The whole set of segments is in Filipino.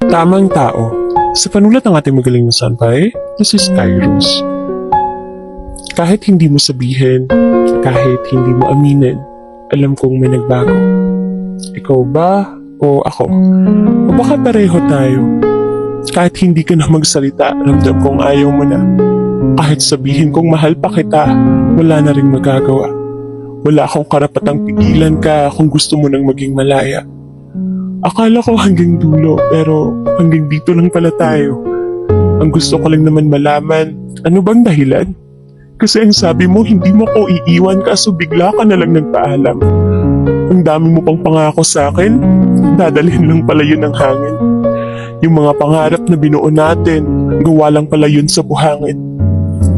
Tamang tao. Sa panulat ng ating magaling na sanpay, this is Kairos. Kahit hindi mo sabihin, kahit hindi mo aminin, alam kong may nagbago. Ikaw ba o ako? O baka pareho tayo? Kahit hindi ka na magsalita, ramdam kong ayaw mo na. Kahit sabihin kong mahal pa kita, wala na rin magagawa. Wala akong karapatang pigilan ka kung gusto mo nang maging malaya. Akala ko hanggang dulo, pero hanggang dito lang pala tayo. Ang gusto ko lang naman malaman, ano bang dahilan? Kasi ang sabi mo, hindi mo ko iiwan kaso bigla ka na lang nagpaalam. Ang dami mo pang pangako sa akin, dadalhin lang pala yun ng hangin. Yung mga pangarap na binuo natin, gawa lang pala yun sa buhangin.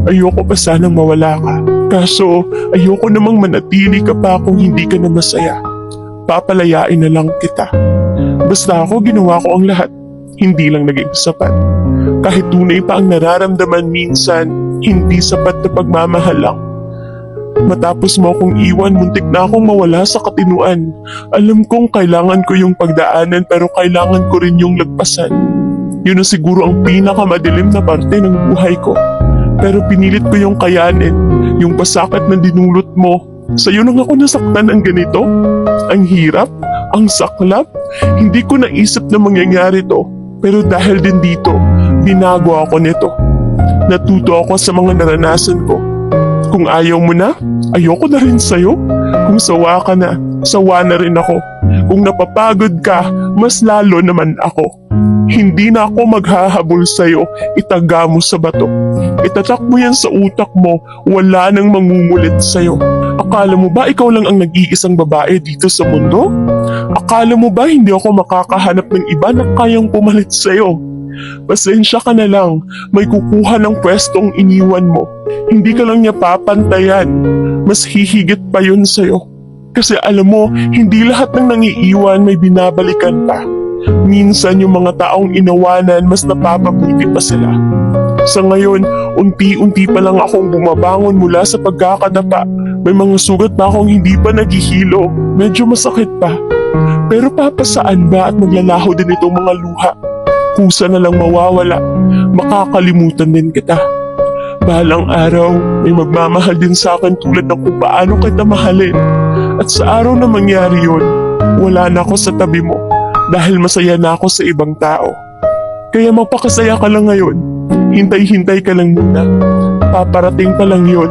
Ayoko pa sanang mawala ka, kaso ayoko namang manatili ka pa kung hindi ka na masaya. Papalayain na lang kita. Basta ako ginawa ko ang lahat, hindi lang naging sapat. Kahit tunay pa ang nararamdaman minsan, hindi sapat na pagmamahal lang. Matapos mo akong iwan, muntik na akong mawala sa katinuan. Alam kong kailangan ko yung pagdaanan pero kailangan ko rin yung lagpasan. Yun na siguro ang pinakamadilim na parte ng buhay ko. Pero pinilit ko yung kayanin, yung pasakit na dinulot mo. Sa'yo nang ako nasaktan ang ganito? Ang hirap? Ang saklap? Hindi ko naisip na mangyayari to. Pero dahil din dito, binago ako nito. Natuto ako sa mga naranasan ko. Kung ayaw mo na, ayoko na rin sa'yo. Kung sawa ka na, sawa na rin ako. Kung napapagod ka, mas lalo naman ako. Hindi na ako maghahabol sa'yo, itaga mo sa bato. Itatak mo yan sa utak mo, wala nang mangungulit sa'yo. Akala mo ba ikaw lang ang nag-iisang babae dito sa mundo? Akala mo ba hindi ako makakahanap ng iba na kayang pumalit sa'yo? Pasensya ka na lang, may kukuha ng pwestong iniwan mo. Hindi ka lang niya papantayan, mas hihigit pa yun sa'yo. Kasi alam mo, hindi lahat ng nangiiwan may binabalikan pa. Minsan yung mga taong inawanan, mas napapabuti pa sila. Sa ngayon, unti-unti pa lang akong bumabangon mula sa pagkakadapa. May mga sugat pa akong hindi pa naghihilo, medyo masakit pa. Pero papasaan ba at maglalaho din itong mga luha? Kusa na lang mawawala, makakalimutan din kita. Bahalang araw, may magmamahal din sa akin tulad ng kung paano kita mahalin. At sa araw na mangyari yun, wala na ako sa tabi mo dahil masaya na ako sa ibang tao. Kaya magpakasaya ka lang ngayon, hintay-hintay ka lang muna. Paparating pa lang yun,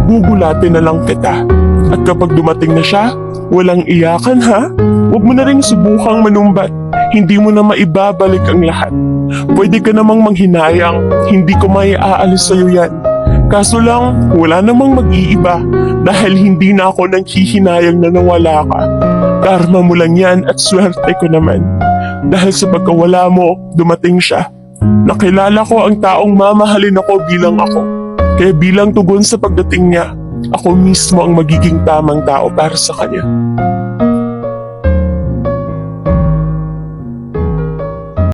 gugulatin na lang kita. At kapag dumating na siya, walang iyakan ha? Huwag mo na rin subukang manumbat. Hindi mo na maibabalik ang lahat. Pwede ka namang manghinayang, hindi ko maiaalis sa'yo yan. Kaso lang, wala namang mag-iiba dahil hindi na ako nanghihinayang na nawala ka. Karma mo lang yan at swerte ko naman. Dahil sa pagkawala mo, dumating siya. Nakilala ko ang taong mamahalin ako bilang ako. Kaya bilang tugon sa pagdating niya, ako mismo ang magiging tamang tao para sa kanya.